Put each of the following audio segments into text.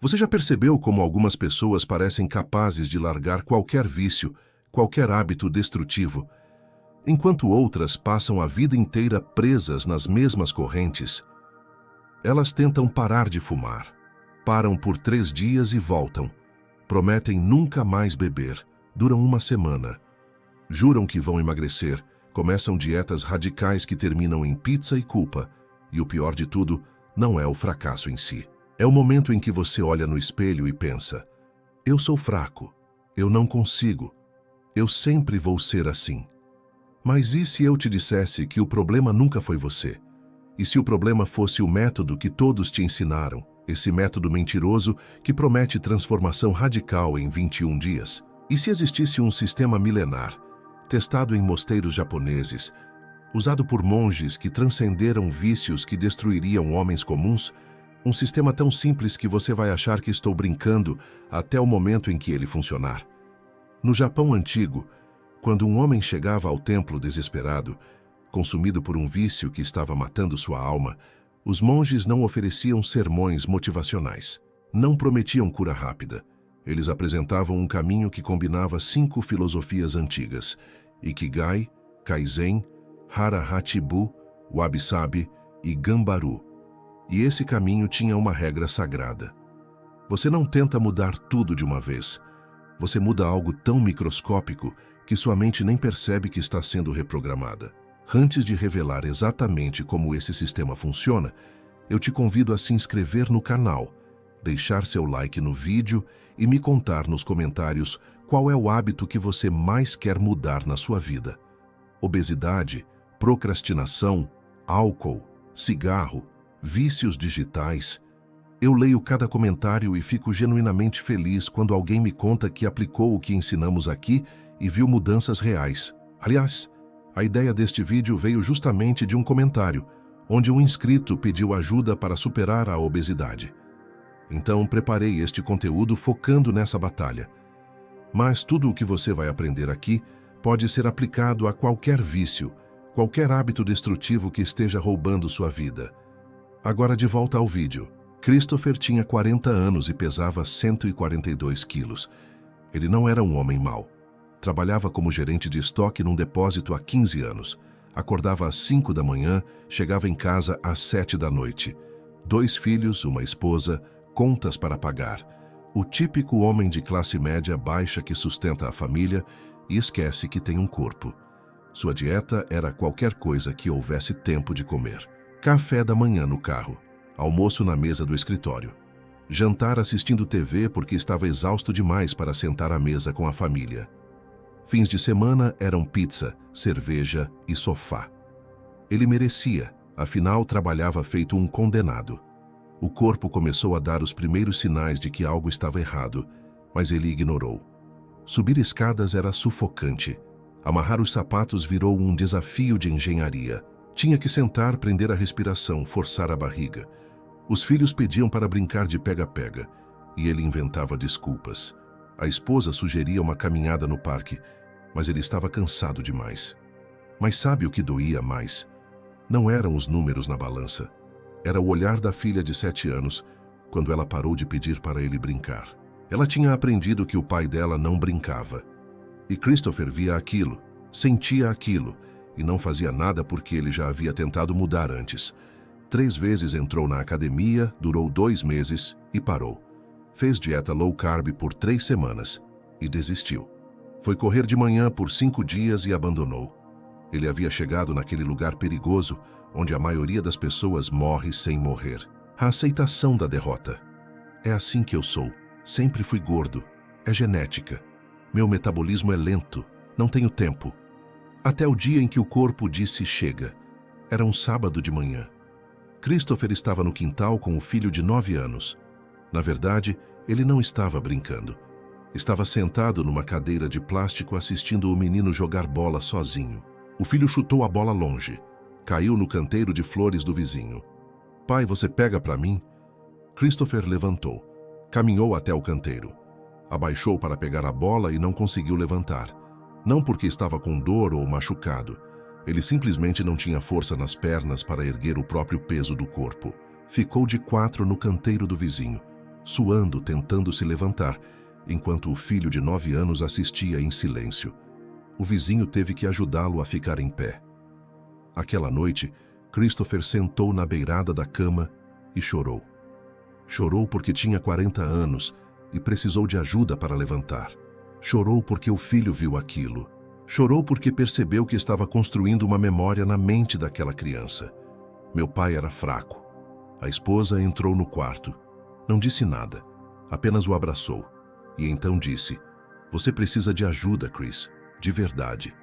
Você já percebeu como algumas pessoas parecem capazes de largar qualquer vício, qualquer hábito destrutivo, enquanto outras passam a vida inteira presas nas mesmas correntes? Elas tentam parar de fumar, param por 3 dias e voltam. Prometem nunca mais beber, duram uma semana. Juram que vão emagrecer, começam dietas radicais que terminam em pizza e culpa. E o pior de tudo, não é o fracasso em si. É o momento em que você olha no espelho e pensa: eu sou fraco, eu não consigo, eu sempre vou ser assim. Mas e se eu te dissesse que o problema nunca foi você? E se o problema fosse o método que todos te ensinaram, esse método mentiroso que promete transformação radical em 21 dias? E se existisse um sistema milenar, testado em mosteiros japoneses, usado por monges que transcenderam vícios que destruiriam homens comuns, um sistema tão simples que você vai achar que estou brincando até o momento em que ele funcionar? No Japão antigo, quando um homem chegava ao templo desesperado, consumido por um vício que estava matando sua alma, os monges não ofereciam sermões motivacionais, não prometiam cura rápida. Eles apresentavam um caminho que combinava 5 filosofias antigas: Ikigai, Kaizen, Hara Hachibu, Wabi-sabi e Gambaru. E esse caminho tinha uma regra sagrada. Você não tenta mudar tudo de uma vez. Você muda algo tão microscópico que sua mente nem percebe que está sendo reprogramada. Antes de revelar exatamente como esse sistema funciona, eu te convido a se inscrever no canal, deixar seu like no vídeo e me contar nos comentários qual é o hábito que você mais quer mudar na sua vida. Obesidade, procrastinação, álcool, cigarro, vícios digitais. Eu leio cada comentário e fico genuinamente feliz quando alguém me conta que aplicou o que ensinamos aqui e viu mudanças reais. Aliás, a ideia deste vídeo veio justamente de um comentário, onde um inscrito pediu ajuda para superar a obesidade. Então, preparei este conteúdo focando nessa batalha. Mas tudo o que você vai aprender aqui pode ser aplicado a qualquer vício, qualquer hábito destrutivo que esteja roubando sua vida. Agora de volta ao vídeo. Christopher tinha 40 anos e pesava 142 quilos. Ele não era um homem mau. Trabalhava como gerente de estoque num depósito há 15 anos. Acordava às 5 da manhã, chegava em casa às 7 da noite. 2 filhos, uma esposa, contas para pagar. O típico homem de classe média baixa que sustenta a família e esquece que tem um corpo. Sua dieta era qualquer coisa que houvesse tempo de comer. Café da manhã no carro, almoço na mesa do escritório, jantar assistindo TV porque estava exausto demais para sentar à mesa com a família. Fins de semana eram pizza, cerveja e sofá. Ele merecia, afinal trabalhava feito um condenado. O corpo começou a dar os primeiros sinais de que algo estava errado, mas ele ignorou. Subir escadas era sufocante. Amarrar os sapatos virou um desafio de engenharia. Tinha que sentar, prender a respiração, forçar a barriga. Os filhos pediam para brincar de pega-pega, e ele inventava desculpas. A esposa sugeria uma caminhada no parque, mas ele estava cansado demais. Mas sabe o que doía mais? Não eram os números na balança. Era o olhar da filha de 7 anos, quando ela parou de pedir para ele brincar. Ela tinha aprendido que o pai dela não brincava. E Christopher via aquilo, sentia aquilo, e não fazia nada porque ele já havia tentado mudar antes. 3 vezes entrou na academia, durou 2 meses e parou. Fez dieta low carb por 3 semanas e desistiu. Foi correr de manhã por 5 dias e abandonou. Ele havia chegado naquele lugar perigoso onde a maioria das pessoas morre sem morrer. A aceitação da derrota. É assim que eu sou. Sempre fui gordo. É genética. Meu metabolismo é lento. Não tenho tempo. Até o dia em que o corpo disse chega. Era um sábado de manhã. Christopher estava no quintal com o filho de 9 anos. Na verdade, ele não estava brincando. Estava sentado numa cadeira de plástico assistindo o menino jogar bola sozinho. O filho chutou a bola longe. Caiu no canteiro de flores do vizinho. Pai, você pega para mim? Christopher levantou. Caminhou até o canteiro. Abaixou para pegar a bola e não conseguiu levantar. Não porque estava com dor ou machucado. Ele simplesmente não tinha força nas pernas para erguer o próprio peso do corpo. Ficou de 4 no canteiro do vizinho. suando, tentando se levantar, enquanto o filho de 9 anos assistia em silêncio. O vizinho teve que ajudá-lo a ficar em pé. Aquela noite, Christopher sentou na beirada da cama e chorou. Chorou porque tinha 40 anos e precisou de ajuda para levantar. Chorou porque o filho viu aquilo. Chorou porque percebeu que estava construindo uma memória na mente daquela criança. Meu pai era fraco. A esposa entrou no quarto. Não disse nada, apenas o abraçou. E então disse: "Você precisa de ajuda, Chris, de verdade."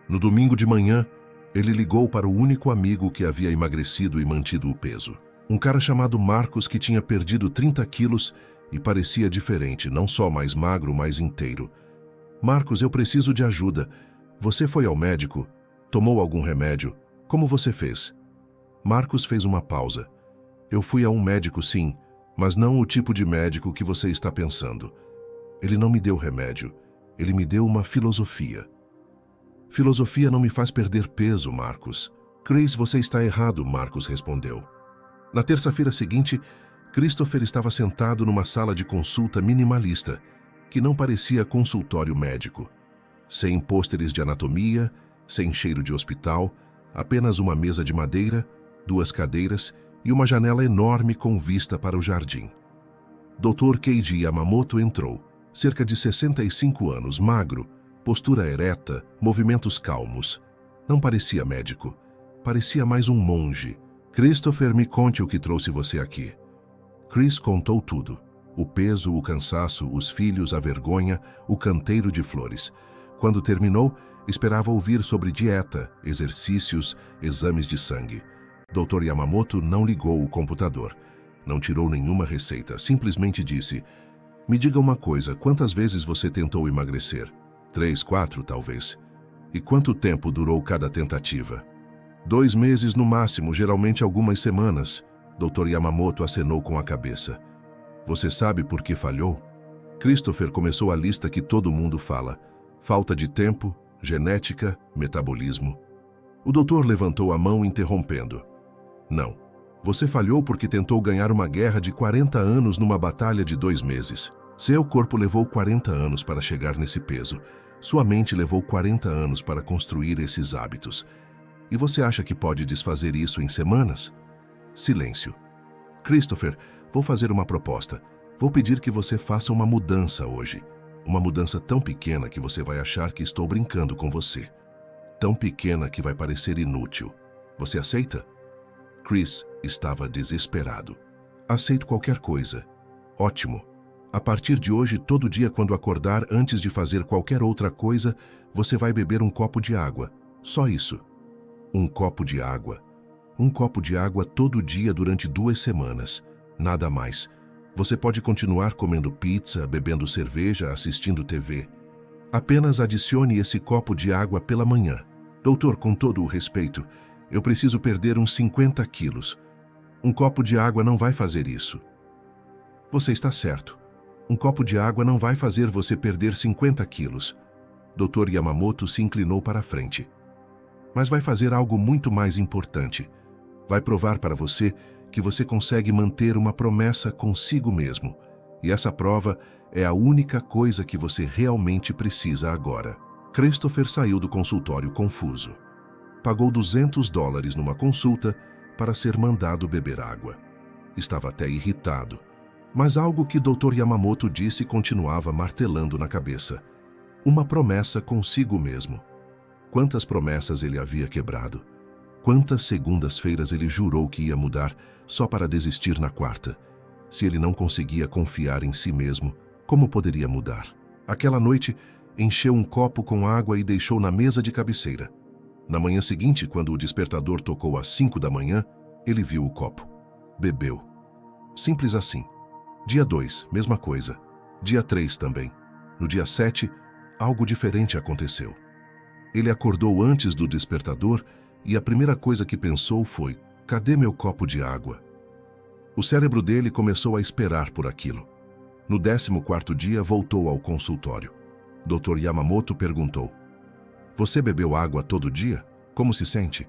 No domingo de manhã, ele ligou para o único amigo que havia emagrecido e mantido o peso. Um cara chamado Marcos que tinha perdido 30 quilos e parecia diferente, não só mais magro, mas inteiro. "Marcos, eu preciso de ajuda. Você foi ao médico? Tomou algum remédio? Como você fez?" Marcos fez uma pausa. "Eu fui a um médico, sim, mas não o tipo de médico que você está pensando. Ele não me deu remédio. Ele me deu uma filosofia." "Filosofia não me faz perder peso, Marcos." "Chris, você está errado", Marcos respondeu. Na terça-feira seguinte, Christopher estava sentado numa sala de consulta minimalista, que não parecia consultório médico. Sem pôsteres de anatomia, sem cheiro de hospital, apenas uma mesa de madeira, 2 cadeiras e uma janela enorme com vista para o jardim. Dr. Keiji Yamamoto entrou, cerca de 65 anos, magro, postura ereta, movimentos calmos. Não parecia médico, parecia mais um monge. "Christopher, me conte o que trouxe você aqui." Chris contou tudo. O peso, o cansaço, os filhos, a vergonha, o canteiro de flores. Quando terminou, esperava ouvir sobre dieta, exercícios, exames de sangue. Dr. Yamamoto não ligou o computador. Não tirou nenhuma receita, simplesmente disse: "Me diga uma coisa, quantas vezes você tentou emagrecer?" 3, 4, talvez. "E quanto tempo durou cada tentativa?" 2 meses no máximo, geralmente algumas semanas." Dr. Yamamoto acenou com a cabeça. "Você sabe por que falhou?" Christopher começou a lista que todo mundo fala. Falta de tempo, genética, metabolismo. O doutor levantou a mão interrompendo. "Não. Você falhou porque tentou ganhar uma guerra de 40 anos numa batalha de 2 meses. Seu corpo levou 40 anos para chegar nesse peso. Sua mente levou 40 anos para construir esses hábitos. E você acha que pode desfazer isso em semanas?" Silêncio. "Christopher, vou fazer uma proposta. Vou pedir que você faça uma mudança hoje. Uma mudança tão pequena que você vai achar que estou brincando com você. Tão pequena que vai parecer inútil. Você aceita?" Chris estava desesperado. "Aceito qualquer coisa." "Ótimo. A partir de hoje, todo dia quando acordar, antes de fazer qualquer outra coisa, você vai beber um copo de água. Só isso." Um copo de água. Um copo de água todo dia durante 2 semanas. Nada mais. Você pode continuar comendo pizza, bebendo cerveja, assistindo TV. Apenas adicione esse copo de água pela manhã. "Doutor, com todo o respeito, eu preciso perder uns 50 quilos. Um copo de água não vai fazer isso." "Você está certo. Um copo de água não vai fazer você perder 50 quilos. Dr. Yamamoto se inclinou para a frente. "Mas vai fazer algo muito mais importante. Vai provar para você que você consegue manter uma promessa consigo mesmo. E essa prova é a única coisa que você realmente precisa agora." Christopher saiu do consultório confuso. Pagou $200 numa consulta para ser mandado beber água. Estava até irritado. Mas algo que Dr. Yamamoto disse continuava martelando na cabeça. Uma promessa consigo mesmo. Quantas promessas ele havia quebrado? Quantas segundas-feiras ele jurou que ia mudar só para desistir na quarta? Se ele não conseguia confiar em si mesmo, como poderia mudar? Aquela noite, encheu um copo com água e deixou na mesa de cabeceira. Na manhã seguinte, quando o despertador tocou às 5 da manhã, ele viu o copo. Bebeu. Simples assim. Dia 2, mesma coisa. Dia 3 também. No dia 7, algo diferente aconteceu. Ele acordou antes do despertador e a primeira coisa que pensou foi: cadê meu copo de água? O cérebro dele começou a esperar por aquilo. No 14º dia, voltou ao consultório. Dr. Yamamoto perguntou: "Você bebeu água todo dia? Como se sente?"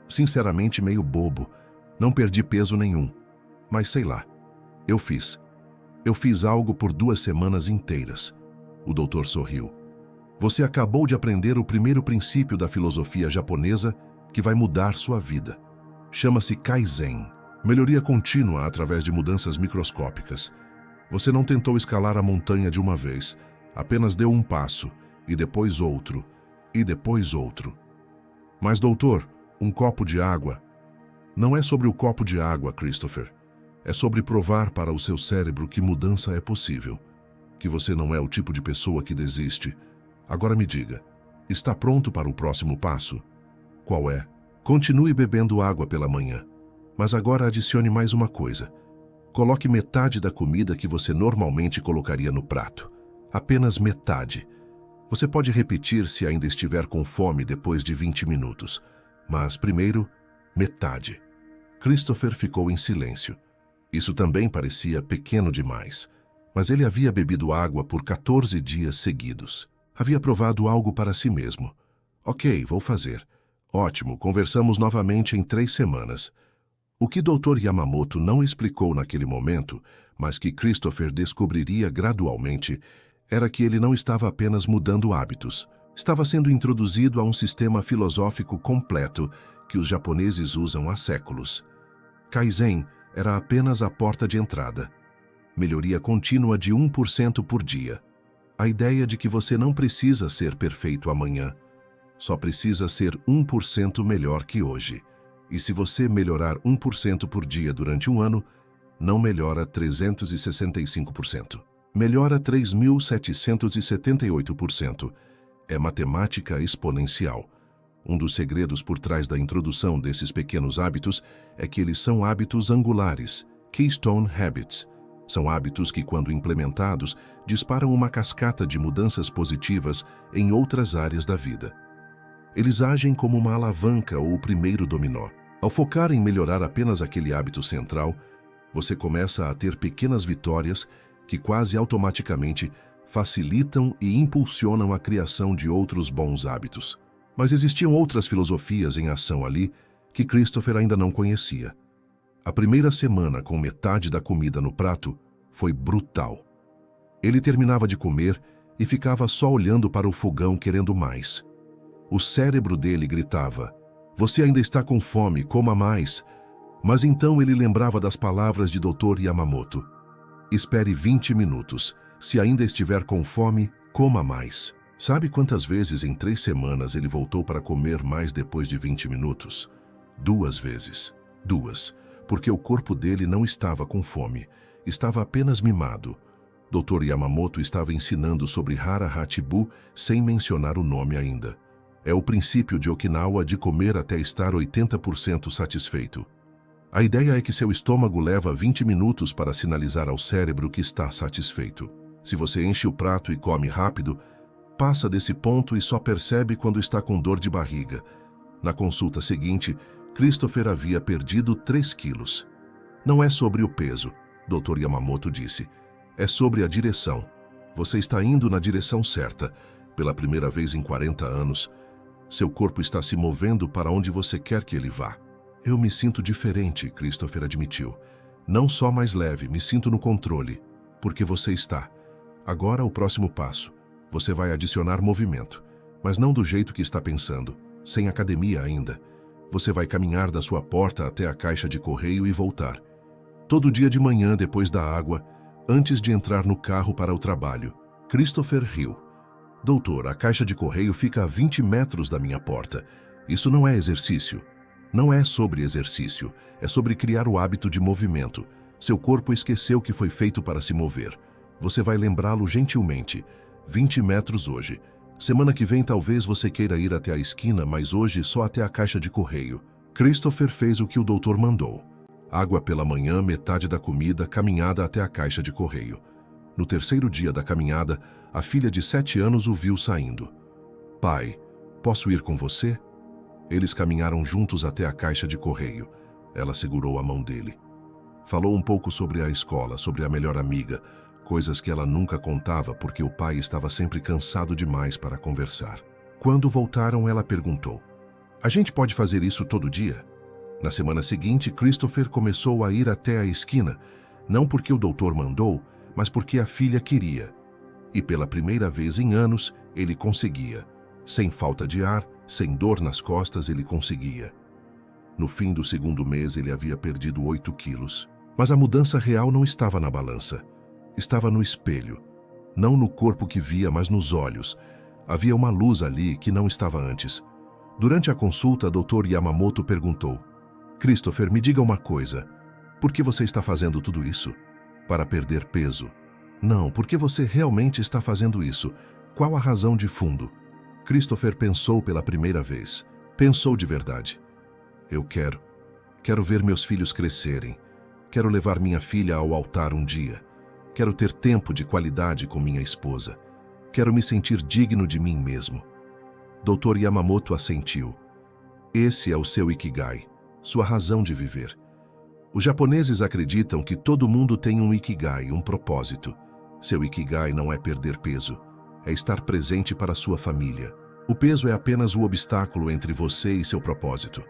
"Sinceramente, meio bobo. Não perdi peso nenhum. Mas sei lá. Eu fiz. Eu fiz algo por 2 semanas inteiras. O doutor sorriu. Você acabou de aprender o primeiro princípio da filosofia japonesa que vai mudar sua vida. Chama-se Kaizen, melhoria contínua através de mudanças microscópicas. Você não tentou escalar a montanha de uma vez, apenas deu um passo, e depois outro, e depois outro. Mas, doutor, um copo de água. Não é sobre o copo de água, Christopher. É sobre provar para o seu cérebro que mudança é possível, que você não é o tipo de pessoa que desiste. Agora me diga, está pronto para o próximo passo? Qual é? Continue bebendo água pela manhã, mas agora adicione mais uma coisa. Coloque metade da comida que você normalmente colocaria no prato. Apenas metade. Você pode repetir se ainda estiver com fome depois de 20 minutos. Mas primeiro, metade. Christopher ficou em silêncio. Isso também parecia pequeno demais. Mas ele havia bebido água por 14 dias seguidos. Havia provado algo para si mesmo. Ok, vou fazer. Ótimo, conversamos novamente em 3 semanas. O que Dr. Yamamoto não explicou naquele momento, mas que Christopher descobriria gradualmente, era que ele não estava apenas mudando hábitos. Estava sendo introduzido a um sistema filosófico completo que os japoneses usam há séculos. Kaizen era apenas a porta de entrada. Melhoria contínua de 1% por dia. A ideia de que você não precisa ser perfeito amanhã. Só precisa ser 1% melhor que hoje. E se você melhorar 1% por dia durante um ano, não melhora 365%. Melhora 3.778%. É matemática exponencial. Um dos segredos por trás da introdução desses pequenos hábitos é que eles são hábitos angulares, Keystone Habits. São hábitos que, quando implementados, disparam uma cascata de mudanças positivas em outras áreas da vida. Eles agem como uma alavanca ou o primeiro dominó. Ao focar em melhorar apenas aquele hábito central, você começa a ter pequenas vitórias que quase automaticamente facilitam e impulsionam a criação de outros bons hábitos. Mas existiam outras filosofias em ação ali que Christopher ainda não conhecia. A primeira semana com metade da comida no prato foi brutal. Ele terminava de comer e ficava só olhando para o fogão querendo mais. O cérebro dele gritava, "Você ainda está com fome, coma mais." Mas então ele lembrava das palavras de Dr. Yamamoto. Espere 20 minutos. Se ainda estiver com fome, coma mais. Sabe quantas vezes em 3 semanas ele voltou para comer mais depois de 20 minutos? 2 vezes. 2. Porque o corpo dele não estava com fome. Estava apenas mimado. Dr. Yamamoto estava ensinando sobre Hara Hachibu sem mencionar o nome ainda. É o princípio de Okinawa de comer até estar 80% satisfeito. A ideia é que seu estômago leva 20 minutos para sinalizar ao cérebro que está satisfeito. Se você enche o prato e come rápido, passa desse ponto e só percebe quando está com dor de barriga. Na consulta seguinte, Christopher havia perdido 3 quilos. Não é sobre o peso, Dr. Yamamoto disse. É sobre a direção. Você está indo na direção certa. Pela primeira vez em 40 anos, seu corpo está se movendo para onde você quer que ele vá. Eu me sinto diferente, Christopher admitiu. Não só mais leve, me sinto no controle. Porque você está. Agora o próximo passo. Você vai adicionar movimento, mas não do jeito que está pensando, sem academia ainda. Você vai caminhar da sua porta até a caixa de correio e voltar. Todo dia de manhã depois da água, antes de entrar no carro para o trabalho. Christopher riu. Doutor, a caixa de correio fica a 20 metros da minha porta. Isso não é exercício. Não é sobre exercício, é sobre criar o hábito de movimento. Seu corpo esqueceu que foi feito para se mover. Você vai lembrá-lo gentilmente. 20 metros hoje. Semana que vem talvez você queira ir até a esquina, mas hoje só até a caixa de correio. Christopher fez o que o doutor mandou. Água pela manhã, metade da comida, caminhada até a caixa de correio. No terceiro dia da caminhada, a filha de 7 anos o viu saindo. Pai, posso ir com você? Eles caminharam juntos até a caixa de correio. Ela segurou a mão dele. Falou um pouco sobre a escola, sobre a melhor amiga, coisas que ela nunca contava porque o pai estava sempre cansado demais para conversar. Quando voltaram, ela perguntou, "A gente pode fazer isso todo dia?" Na semana seguinte, Christopher começou a ir até a esquina, não porque o doutor mandou, mas porque a filha queria. E pela primeira vez em anos, ele conseguia. Sem falta de ar, sem dor nas costas, ele conseguia. No fim do segundo mês, ele havia perdido 8 quilos. Mas a mudança real não estava na balança. Estava no espelho. Não no corpo que via, mas nos olhos. Havia uma luz ali que não estava antes. Durante a consulta, Dr. Yamamoto perguntou: Christopher, me diga uma coisa. Por que você está fazendo tudo isso? Para perder peso. Não, por que você realmente está fazendo isso? Qual a razão de fundo? Christopher pensou pela primeira vez. Pensou de verdade. Eu quero ver meus filhos crescerem. Quero levar minha filha ao altar um dia. Quero ter tempo de qualidade com minha esposa. Quero me sentir digno de mim mesmo. Dr. Yamamoto assentiu. Esse é o seu Ikigai, sua razão de viver. Os japoneses acreditam que todo mundo tem um Ikigai, um propósito. Seu Ikigai não é perder peso, é estar presente para sua família. O peso é apenas o obstáculo entre você e seu propósito.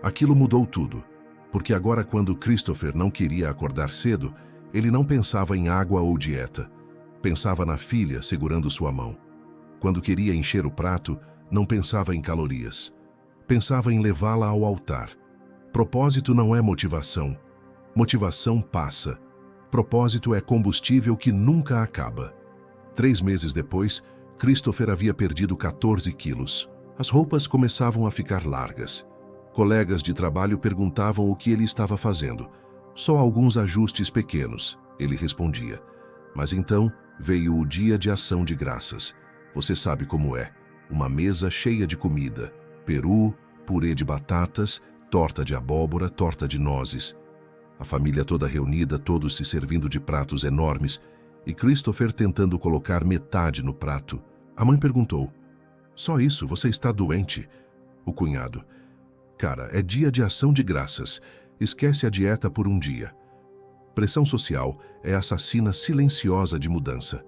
Aquilo mudou tudo, porque agora quando Christopher não queria acordar cedo, ele não pensava em água ou dieta. Pensava na filha segurando sua mão. Quando queria encher o prato, não pensava em calorias. Pensava em levá-la ao altar. Propósito não é motivação. Motivação passa. Propósito é combustível que nunca acaba. 3 meses depois, Christopher havia perdido 14 quilos. As roupas começavam a ficar largas. Colegas de trabalho perguntavam o que ele estava fazendo. Só alguns ajustes pequenos, ele respondia. Mas então veio o dia de ação de graças. Você sabe como é. Uma mesa cheia de comida. Peru, purê de batatas, torta de abóbora, torta de nozes. A família toda reunida, todos se servindo de pratos enormes, e Christopher tentando colocar metade no prato. A mãe perguntou: Só isso? Você está doente? O cunhado: Cara, é dia de ação de graças. Esquece a dieta por um dia. Pressão social é a assassina silenciosa de mudança.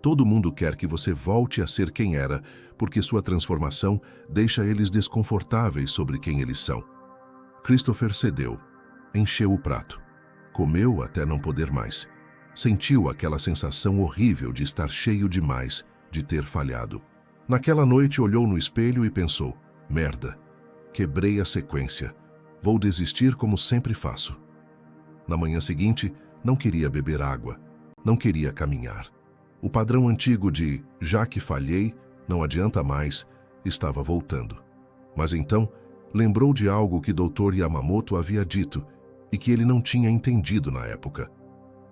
Todo mundo quer que você volte a ser quem era, porque sua transformação deixa eles desconfortáveis sobre quem eles são. Christopher cedeu. Encheu o prato. Comeu até não poder mais. Sentiu aquela sensação horrível de estar cheio demais, de ter falhado. Naquela noite olhou no espelho e pensou: merda, quebrei a sequência. Vou desistir como sempre faço. Na manhã seguinte, não queria beber água. Não queria caminhar. O padrão antigo de já que falhei, não adianta mais, estava voltando. Mas então, lembrou de algo que Dr. Yamamoto havia dito e que ele não tinha entendido na época.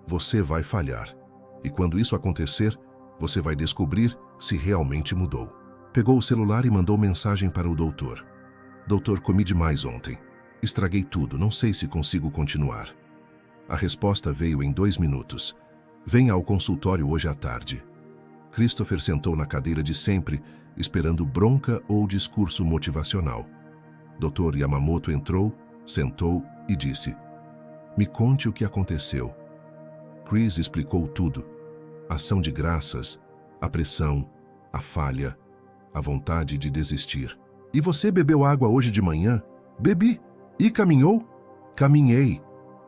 Você vai falhar. E quando isso acontecer, você vai descobrir se realmente mudou. Pegou o celular e mandou mensagem para o doutor. Doutor, comi demais ontem. Estraguei tudo, não sei se consigo continuar. A resposta veio em 2 minutos. Venha ao consultório hoje à tarde. Christopher sentou na cadeira de sempre, esperando bronca ou discurso motivacional. Dr. Yamamoto entrou, sentou e disse: Me conte o que aconteceu. Chris explicou tudo. Ação de graças, a pressão, a falha, a vontade de desistir. E você bebeu água hoje de manhã? Bebi. E caminhou? Caminhei.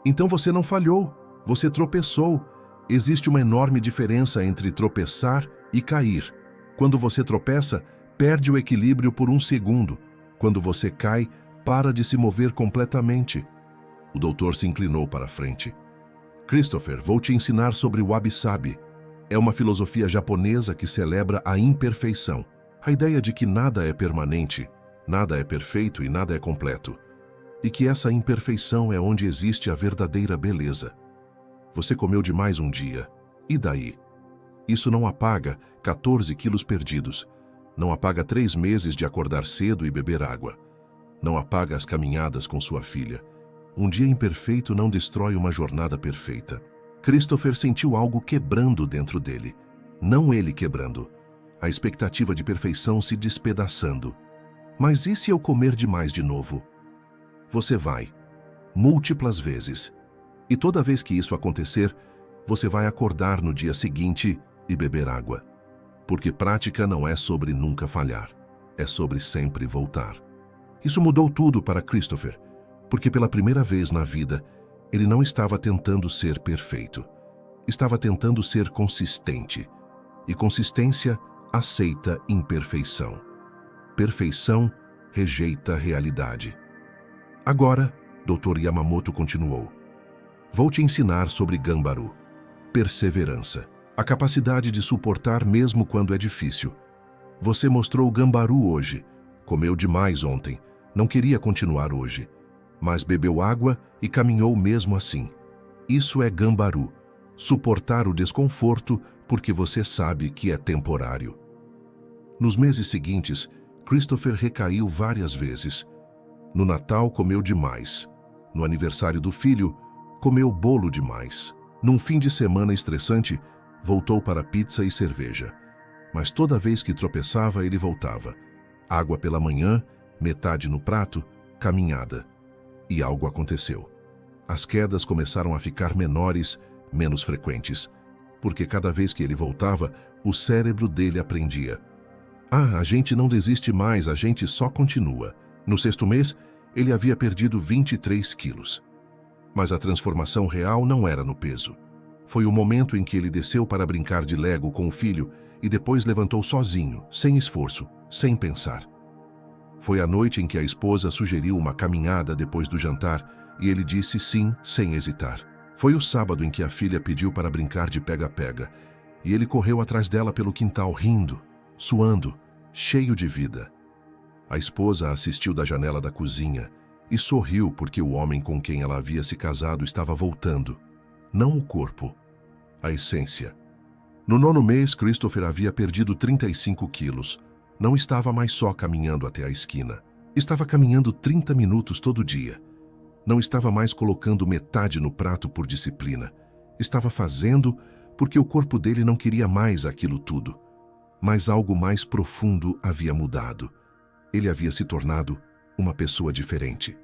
Então você não falhou, você tropeçou. Existe uma enorme diferença entre tropeçar e cair. Quando você tropeça, perde o equilíbrio por 1 segundo. Quando você cai, para de se mover completamente. O doutor se inclinou para a frente. Christopher, vou te ensinar sobre o wabi-sabi. É uma filosofia japonesa que celebra a imperfeição. A ideia de que nada é permanente, nada é perfeito e nada é completo. E que essa imperfeição é onde existe a verdadeira beleza. Você comeu demais um dia. E daí? Isso não apaga 14 quilos perdidos. Não apaga 3 meses de acordar cedo e beber água. Não apaga as caminhadas com sua filha. Um dia imperfeito não destrói uma jornada perfeita. Christopher sentiu algo quebrando dentro dele. Não ele quebrando. A expectativa de perfeição se despedaçando. Mas e se eu comer demais de novo? Você vai. Múltiplas vezes. E toda vez que isso acontecer, você vai acordar no dia seguinte e beber água. Porque prática não é sobre nunca falhar. É sobre sempre voltar. Isso mudou tudo para Christopher, porque pela primeira vez na vida, ele não estava tentando ser perfeito. Estava tentando ser consistente. E consistência aceita imperfeição. Perfeição rejeita realidade. Agora, Dr. Yamamoto continuou. Vou te ensinar sobre Ganbaru. Perseverança. A capacidade de suportar mesmo quando é difícil. Você mostrou Ganbaru hoje. Comeu demais ontem. Não queria continuar hoje. Mas bebeu água e caminhou mesmo assim. Isso é Ganbaru. Suportar o desconforto porque você sabe que é temporário. Nos meses seguintes, Christopher recaiu várias vezes. No Natal, comeu demais. No aniversário do filho, comeu bolo demais. Num fim de semana estressante, voltou para pizza e cerveja. Mas toda vez que tropeçava, ele voltava. Água pela manhã, metade no prato, caminhada. E algo aconteceu. As quedas começaram a ficar menores, menos frequentes. Porque cada vez que ele voltava, o cérebro dele aprendia. A gente não desiste mais, a gente só continua. No 6º mês, ele havia perdido 23 quilos. Mas a transformação real não era no peso. Foi o momento em que ele desceu para brincar de Lego com o filho e depois levantou sozinho, sem esforço, sem pensar. Foi a noite em que a esposa sugeriu uma caminhada depois do jantar e ele disse sim, sem hesitar. Foi o sábado em que a filha pediu para brincar de pega-pega e ele correu atrás dela pelo quintal rindo, suando, cheio de vida. A esposa assistiu da janela da cozinha e sorriu porque o homem com quem ela havia se casado estava voltando. Não o corpo, a essência. No 9º mês, Christopher havia perdido 35 quilos. Não estava mais só caminhando até a esquina. Estava caminhando 30 minutos todo dia. Não estava mais colocando metade no prato por disciplina. Estava fazendo porque o corpo dele não queria mais aquilo tudo. Mas algo mais profundo havia mudado. Ele havia se tornado uma pessoa diferente.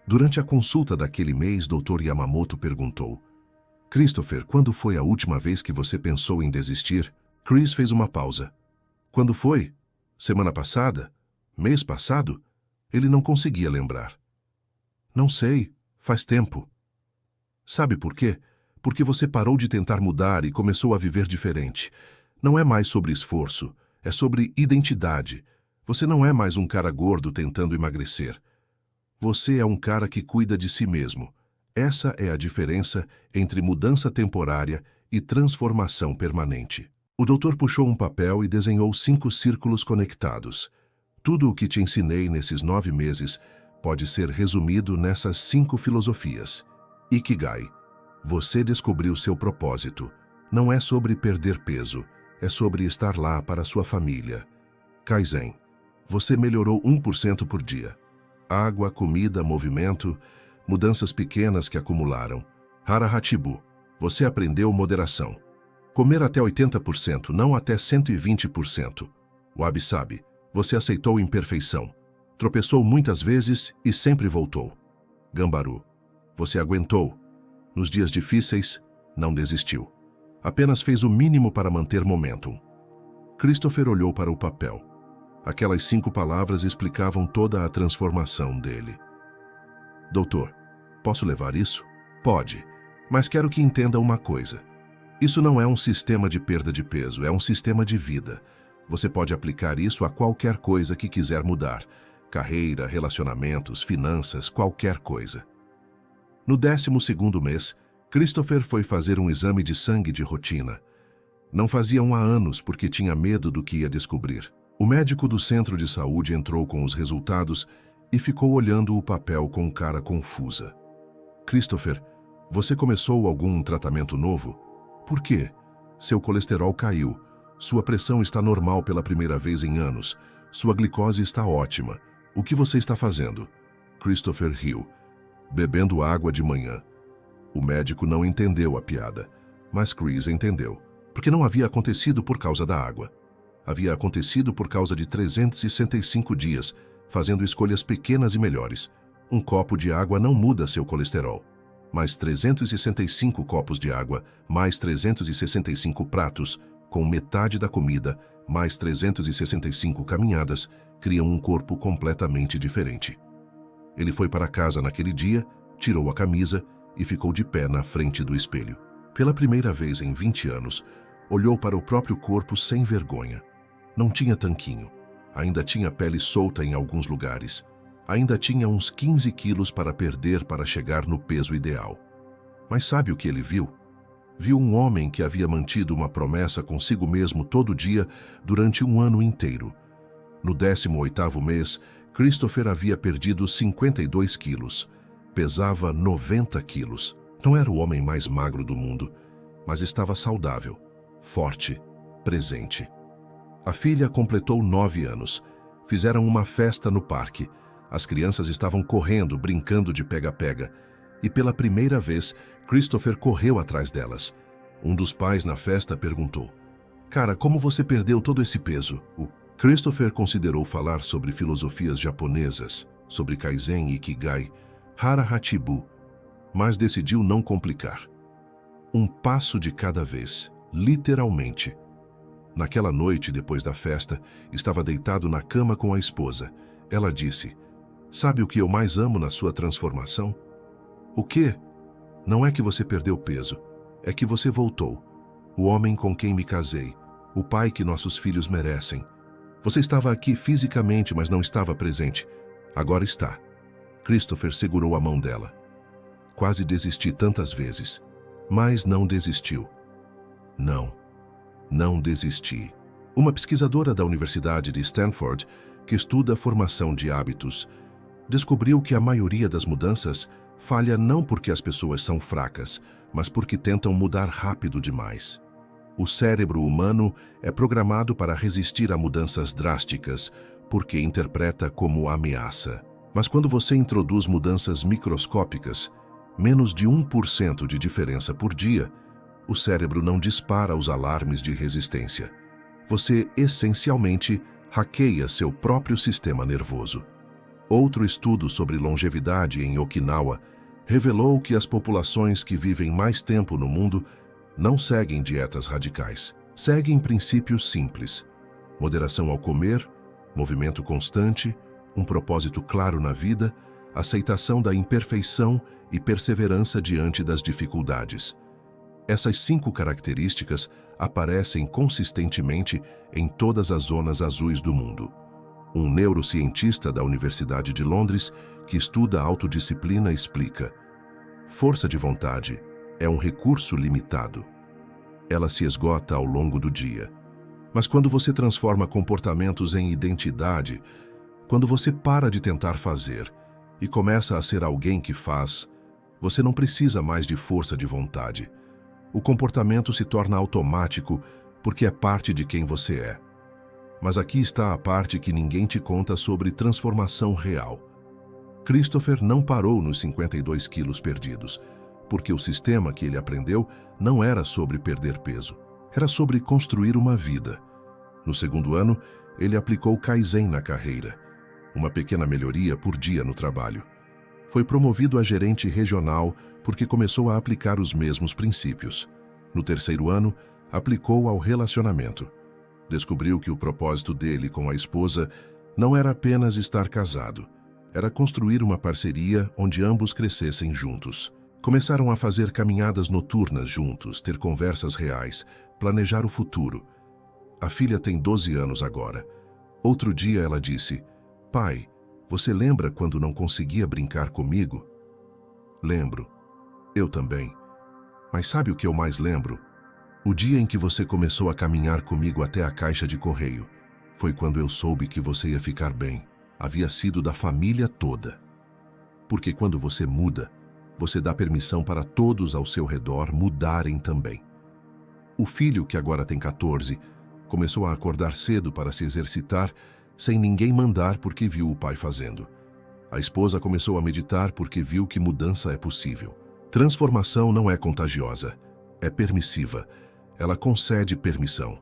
Durante a consulta daquele mês, Dr. Yamamoto perguntou: Christopher, quando foi a última vez que você pensou em desistir? Chris fez uma pausa. Quando foi? Semana passada? Mês passado? Ele não conseguia lembrar. Não sei, faz tempo. Sabe por quê? Porque você parou de tentar mudar e começou a viver diferente. Não é mais sobre esforço, é sobre identidade. Você não é mais um cara gordo tentando emagrecer. Você é um cara que cuida de si mesmo. Essa é a diferença entre mudança temporária e transformação permanente. O doutor puxou um papel e desenhou 5 círculos conectados. Tudo o que te ensinei nesses 9 meses pode ser resumido nessas 5 filosofias. Ikigai. Você descobriu seu propósito. Não é sobre perder peso, é sobre estar lá para sua família. Kaizen. Você melhorou 1% por dia. Água, comida, movimento, mudanças pequenas que acumularam. Hara-Hachibu. Você aprendeu moderação. Comer até 80%, não até 120%. Wabi-sabi. Você aceitou imperfeição. Tropeçou muitas vezes e sempre voltou. Ganbaru. Você aguentou. Nos dias difíceis, não desistiu. Apenas fez o mínimo para manter momentum. Christopher olhou para o papel. Aquelas 5 palavras explicavam toda a transformação dele. Doutor, posso levar isso? Pode, mas quero que entenda uma coisa. Isso não é um sistema de perda de peso, é um sistema de vida. Você pode aplicar isso a qualquer coisa que quiser mudar. Carreira, relacionamentos, finanças, qualquer coisa. No 12º mês, Christopher foi fazer um exame de sangue de rotina. Não faziam há anos porque tinha medo do que ia descobrir. O médico do centro de saúde entrou com os resultados e ficou olhando o papel com cara confusa. Christopher, você começou algum tratamento novo? Por quê? Seu colesterol caiu. Sua pressão está normal pela primeira vez em anos. Sua glicose está ótima. O que você está fazendo? Christopher riu. Bebendo água de manhã. O médico não entendeu a piada, mas Chris entendeu. Porque não havia acontecido por causa da água. Havia acontecido por causa de 365 dias, fazendo escolhas pequenas e melhores. Um copo de água não muda seu colesterol. Mas 365 copos de água, mais 365 pratos, com metade da comida, mais 365 caminhadas, criam um corpo completamente diferente. Ele foi para casa naquele dia, tirou a camisa e ficou de pé na frente do espelho. Pela primeira vez em 20 anos, olhou para o próprio corpo sem vergonha. Não tinha tanquinho. Ainda tinha pele solta em alguns lugares. Ainda tinha uns 15 quilos para perder para chegar no peso ideal. Mas sabe o que ele viu? Viu um homem que havia mantido uma promessa consigo mesmo todo dia durante um ano inteiro. No 18º mês, Christopher havia perdido 52 quilos. Pesava 90 quilos. Não era o homem mais magro do mundo, mas estava saudável, forte, presente. A filha completou 9 anos. Fizeram uma festa no parque. As crianças estavam correndo, brincando de pega-pega. E pela primeira vez, Christopher correu atrás delas. Um dos pais na festa perguntou: "Cara, como você perdeu todo esse peso?" O Christopher considerou falar sobre filosofias japonesas, sobre Kaizen e Ikigai, Hara Hachibu, mas decidiu não complicar. Um passo de cada vez, literalmente. Naquela noite, depois da festa, estava deitado na cama com a esposa. Ela disse: "Sabe o que eu mais amo na sua transformação?" "O quê?" "Não é que você perdeu peso, é que você voltou. O homem com quem me casei, o pai que nossos filhos merecem. Você estava aqui fisicamente, mas não estava presente. Agora está." Christopher segurou a mão dela. "Quase desisti tantas vezes, mas não desistiu." Não desisti. Uma pesquisadora da Universidade de Stanford, que estuda a formação de hábitos, descobriu que a maioria das mudanças falha não porque as pessoas são fracas, mas porque tentam mudar rápido demais. O cérebro humano é programado para resistir a mudanças drásticas, porque interpreta como ameaça. Mas quando você introduz mudanças microscópicas, menos de 1% de diferença por dia, o cérebro não dispara os alarmes de resistência. Você, essencialmente, hackeia seu próprio sistema nervoso. Outro estudo sobre longevidade em Okinawa revelou que as populações que vivem mais tempo no mundo não seguem dietas radicais. Seguem princípios simples: moderação ao comer, movimento constante, um propósito claro na vida, aceitação da imperfeição e perseverança diante das dificuldades. Essas 5 características aparecem consistentemente em todas as zonas azuis do mundo. Um neurocientista da Universidade de Londres, que estuda a autodisciplina, explica: força de vontade é um recurso limitado. Ela se esgota ao longo do dia. Mas quando você transforma comportamentos em identidade, quando você para de tentar fazer e começa a ser alguém que faz, você não precisa mais de força de vontade. O comportamento se torna automático porque é parte de quem você é. Mas aqui está a parte que ninguém te conta sobre transformação real. Christopher não parou nos 52 quilos perdidos, porque o sistema que ele aprendeu não era sobre perder peso, era sobre construir uma vida. No 2º ano, ele aplicou Kaizen na carreira, uma pequena melhoria por dia no trabalho. Foi promovido a gerente regional porque começou a aplicar os mesmos princípios. No 3º ano, aplicou ao relacionamento. Descobriu que o propósito dele com a esposa não era apenas estar casado, era construir uma parceria onde ambos crescessem juntos. Começaram a fazer caminhadas noturnas juntos, ter conversas reais, planejar o futuro. A filha tem 12 anos agora. Outro dia ela disse: "Pai, você lembra quando não conseguia brincar comigo?" "Lembro. Eu também. Mas sabe o que eu mais lembro? O dia em que você começou a caminhar comigo até a caixa de correio. Foi quando eu soube que você ia ficar bem. Havia sido da família toda. Porque quando você muda, você dá permissão para todos ao seu redor mudarem também." O filho, que agora tem 14, começou a acordar cedo para se exercitar, sem ninguém mandar porque viu o pai fazendo. A esposa começou a meditar porque viu que mudança é possível. Transformação não é contagiosa, é permissiva. Ela concede permissão.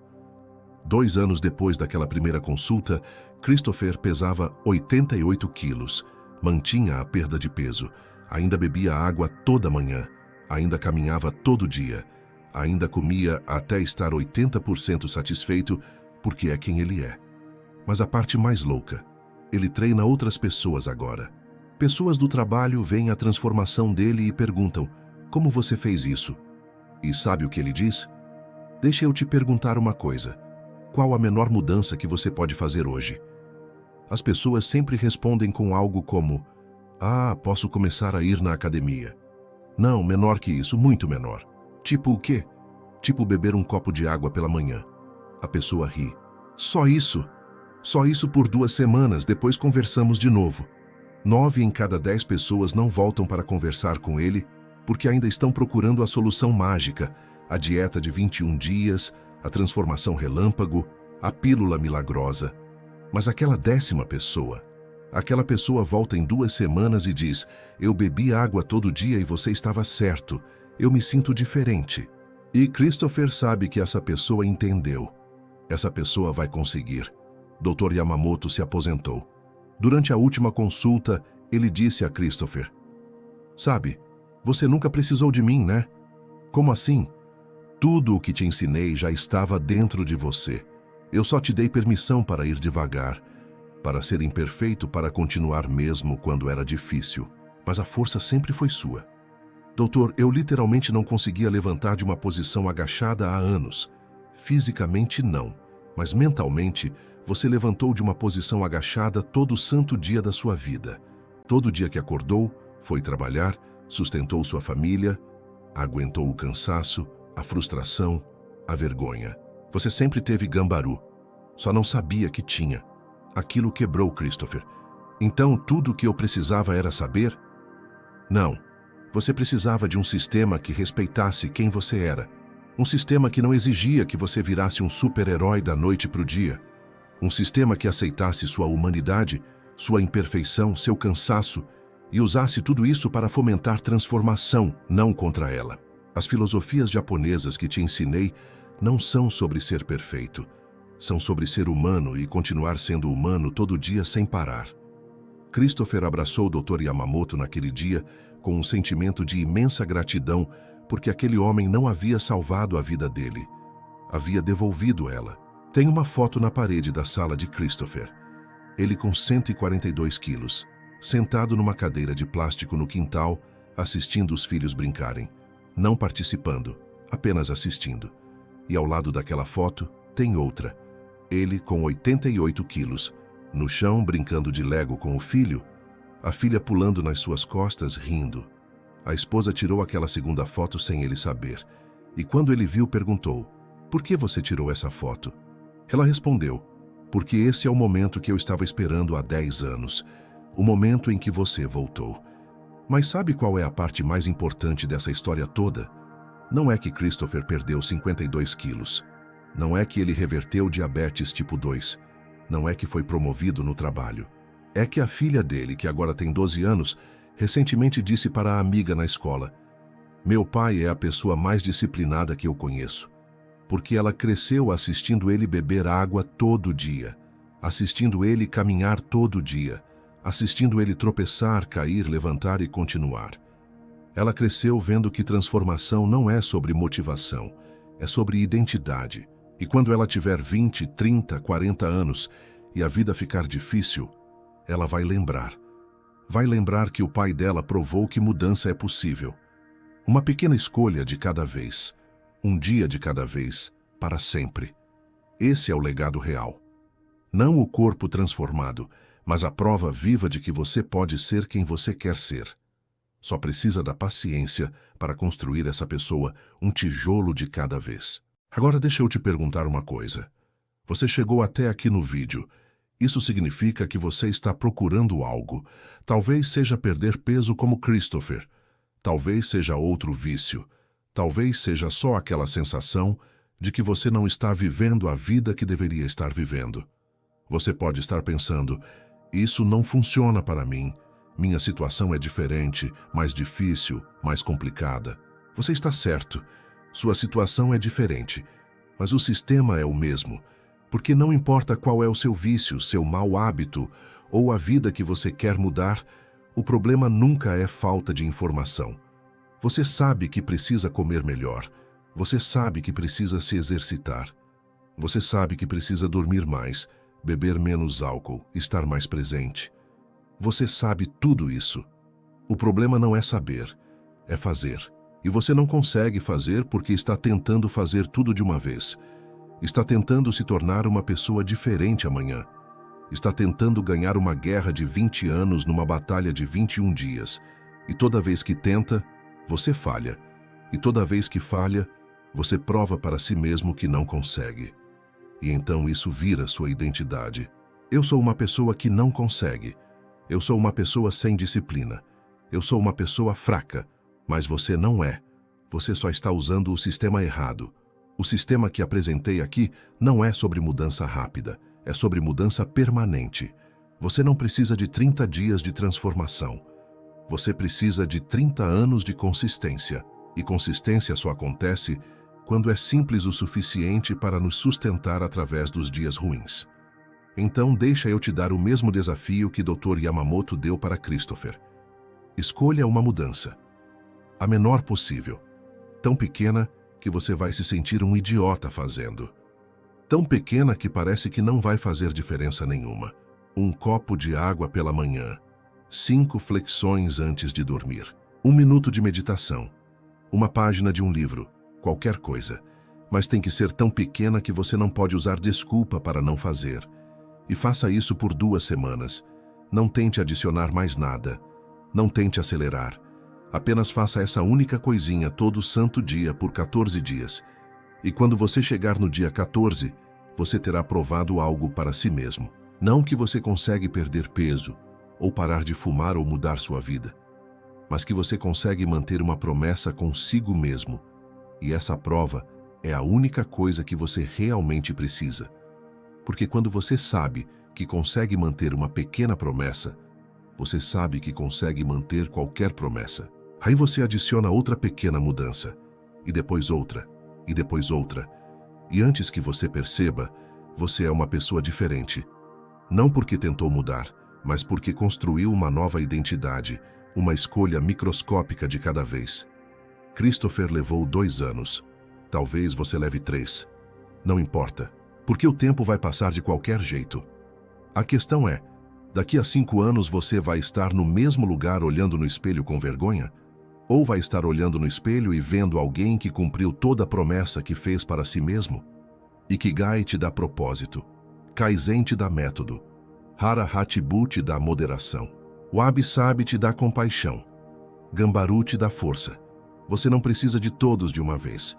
2 anos depois daquela primeira consulta, Christopher pesava 88 quilos, mantinha a perda de peso, ainda bebia água toda manhã, ainda caminhava todo dia, ainda comia até estar 80% satisfeito, porque é quem ele é. Mas a parte mais louca, ele treina outras pessoas agora. Pessoas do trabalho veem a transformação dele e perguntam: "Como você fez isso?" E sabe o que ele diz? Deixa eu te perguntar uma coisa. Qual a menor mudança que você pode fazer hoje? As pessoas sempre respondem com algo como: ah, posso começar a ir na academia. Não, menor que isso, muito menor. Tipo o quê? Tipo beber um copo de água pela manhã. A pessoa ri. Só isso? Só isso por 2 semanas, depois conversamos de novo. 9 em cada 10 pessoas não voltam para conversar com ele porque ainda estão procurando a solução mágica, a dieta de 21 dias, a transformação relâmpago, a pílula milagrosa. Mas aquela 10ª pessoa, aquela pessoa volta em 2 semanas e diz: eu bebi água todo dia e você estava certo, eu me sinto diferente. E Christopher sabe que essa pessoa entendeu. Essa pessoa vai conseguir. Dr. Yamamoto se aposentou. Durante a última consulta, ele disse a Christopher: sabe, você nunca precisou de mim, né? Como assim? Tudo o que te ensinei já estava dentro de você. Eu só te dei permissão para ir devagar, para ser imperfeito, para continuar mesmo quando era difícil. Mas a força sempre foi sua. Doutor, eu literalmente não conseguia levantar de uma posição agachada há anos. Fisicamente não, mas mentalmente você levantou de uma posição agachada todo santo dia da sua vida. Todo dia que acordou, foi trabalhar, sustentou sua família, aguentou o cansaço, a frustração, a vergonha. Você sempre teve gambaru, só não sabia que tinha. Aquilo quebrou Christopher. Então tudo o que eu precisava era saber? Não. Você precisava de um sistema que respeitasse quem você era. Um sistema que não exigia que você virasse um super-herói da noite para o dia. Um sistema que aceitasse sua humanidade, sua imperfeição, seu cansaço e usasse tudo isso para fomentar transformação, não contra ela. As filosofias japonesas que te ensinei não são sobre ser perfeito. São sobre ser humano e continuar sendo humano todo dia sem parar. Christopher abraçou o Dr. Yamamoto naquele dia com um sentimento de imensa gratidão porque aquele homem não havia salvado a vida dele. Havia devolvido ela. Tem uma foto na parede da sala de Christopher. Ele com 142 quilos, sentado numa cadeira de plástico no quintal, assistindo os filhos brincarem. Não participando, apenas assistindo. E ao lado daquela foto, tem outra. Ele com 88 quilos, no chão brincando de Lego com o filho, a filha pulando nas suas costas, rindo. A esposa tirou aquela segunda foto sem ele saber. E quando ele viu, perguntou: por que você tirou essa foto? Ela respondeu: porque esse é o momento que eu estava esperando há 10 anos. O momento em que você voltou. Mas sabe qual é a parte mais importante dessa história toda? Não é que Christopher perdeu 52 quilos. Não é que ele reverteu diabetes tipo 2. Não é que foi promovido no trabalho. É que a filha dele, que agora tem 12 anos, recentemente disse para a amiga na escola: meu pai é a pessoa mais disciplinada que eu conheço. Porque ela cresceu assistindo ele beber água todo dia, assistindo ele caminhar todo dia, assistindo ele tropeçar, cair, levantar e continuar. Ela cresceu vendo que transformação não é sobre motivação, é sobre identidade. E quando ela tiver 20, 30, 40 anos e a vida ficar difícil, ela vai lembrar. Vai lembrar que o pai dela provou que mudança é possível. Uma pequena escolha de cada vez, um dia de cada vez, para sempre. Esse é o legado real. Não o corpo transformado, mas a prova viva de que você pode ser quem você quer ser. Só precisa da paciência para construir essa pessoa, um tijolo de cada vez. Agora deixa eu te perguntar uma coisa. Você chegou até aqui no vídeo. Isso significa que você está procurando algo. Talvez seja perder peso como Christopher. Talvez seja outro vício. Talvez seja só aquela sensação de que você não está vivendo a vida que deveria estar vivendo. Você pode estar pensando: isso não funciona para mim. Minha situação é diferente, mais difícil, mais complicada. Você está certo. Sua situação é diferente, mas o sistema é o mesmo. Porque não importa qual é o seu vício, seu mau hábito ou a vida que você quer mudar, o problema nunca é falta de informação. Você sabe que precisa comer melhor. Você sabe que precisa se exercitar. Você sabe que precisa dormir mais, beber menos álcool, estar mais presente. Você sabe tudo isso. O problema não é saber, é fazer. E você não consegue fazer porque está tentando fazer tudo de uma vez. Está tentando se tornar uma pessoa diferente amanhã. Está tentando ganhar uma guerra de 20 anos numa batalha de 21 dias. E toda vez que tenta, você falha. E toda vez que falha, você prova para si mesmo que não consegue. E então isso vira sua identidade. Eu sou uma pessoa que não consegue. Eu sou uma pessoa sem disciplina. Eu sou uma pessoa fraca. Mas você não é. Você só está usando o sistema errado. O sistema que apresentei aqui não é sobre mudança rápida. É sobre mudança permanente. Você não precisa de 30 dias de transformação. Você precisa de 30 anos de consistência. E consistência só acontece quando é simples o suficiente para nos sustentar através dos dias ruins. Então, deixa eu te dar o mesmo desafio que Dr. Yamamoto deu para Christopher. Escolha uma mudança. A menor possível. Tão pequena que você vai se sentir um idiota fazendo. Tão pequena que parece que não vai fazer diferença nenhuma. Um copo de água pela manhã. 5 flexões antes de dormir. 1 minuto de meditação. Uma página de um livro. Qualquer coisa. Mas tem que ser tão pequena que você não pode usar desculpa para não fazer. E faça isso por 2 semanas. Não tente adicionar mais nada. Não tente acelerar. Apenas faça essa única coisinha todo santo dia por 14 dias. E quando você chegar no dia 14, você terá provado algo para si mesmo. Não que você consegue perder peso, ou parar de fumar ou mudar sua vida, mas que você consegue manter uma promessa consigo mesmo. E essa prova é a única coisa que você realmente precisa. Porque quando você sabe que consegue manter uma pequena promessa, você sabe que consegue manter qualquer promessa. Aí você adiciona outra pequena mudança, e depois outra, e depois outra. E antes que você perceba, você é uma pessoa diferente. Não porque tentou mudar, mas porque construiu uma nova identidade, uma escolha microscópica de cada vez. Christopher levou 2 anos. Talvez você leve 3. Não importa, porque o tempo vai passar de qualquer jeito. A questão é, daqui a 5 anos você vai estar no mesmo lugar olhando no espelho com vergonha? Ou vai estar olhando no espelho e vendo alguém que cumpriu toda a promessa que fez para si mesmo? Ikigai te dá propósito. Kaizen te dá método. Hara Hatchibu te dá moderação. Wabi Sabi te dá compaixão. Gambaru te dá força. Você não precisa de todos de uma vez.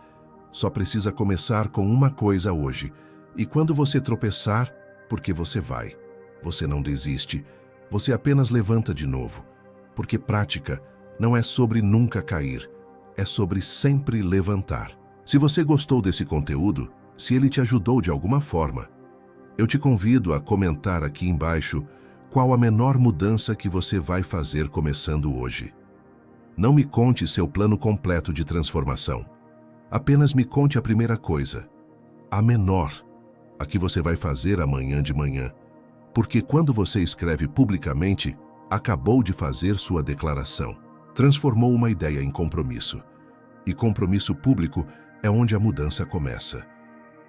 Só precisa começar com uma coisa hoje. E quando você tropeçar, porque você vai. Você não desiste. Você apenas levanta de novo. Porque prática não é sobre nunca cair. É sobre sempre levantar. Se você gostou desse conteúdo, se ele te ajudou de alguma forma, eu te convido a comentar aqui embaixo qual a menor mudança que você vai fazer começando hoje. Não me conte seu plano completo de transformação. Apenas me conte a primeira coisa, a menor, a que você vai fazer amanhã de manhã. Porque quando você escreve publicamente, acabou de fazer sua declaração. Transformou uma ideia em compromisso. E compromisso público é onde a mudança começa.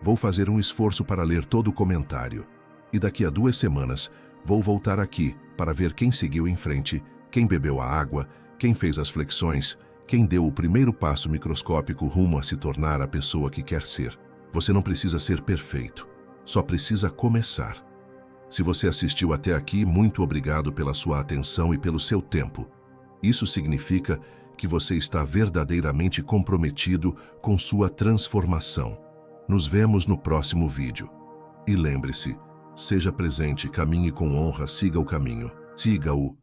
Vou fazer um esforço para ler todo o comentário. E daqui a 2 semanas, vou voltar aqui para ver quem seguiu em frente, quem bebeu a água, quem fez as flexões, quem deu o primeiro passo microscópico rumo a se tornar a pessoa que quer ser. Você não precisa ser perfeito, só precisa começar. Se você assistiu até aqui, muito obrigado pela sua atenção e pelo seu tempo. Isso significa que você está verdadeiramente comprometido com sua transformação. Nos vemos no próximo vídeo. E lembre-se, seja presente, caminhe com honra, siga o caminho. Siga-o.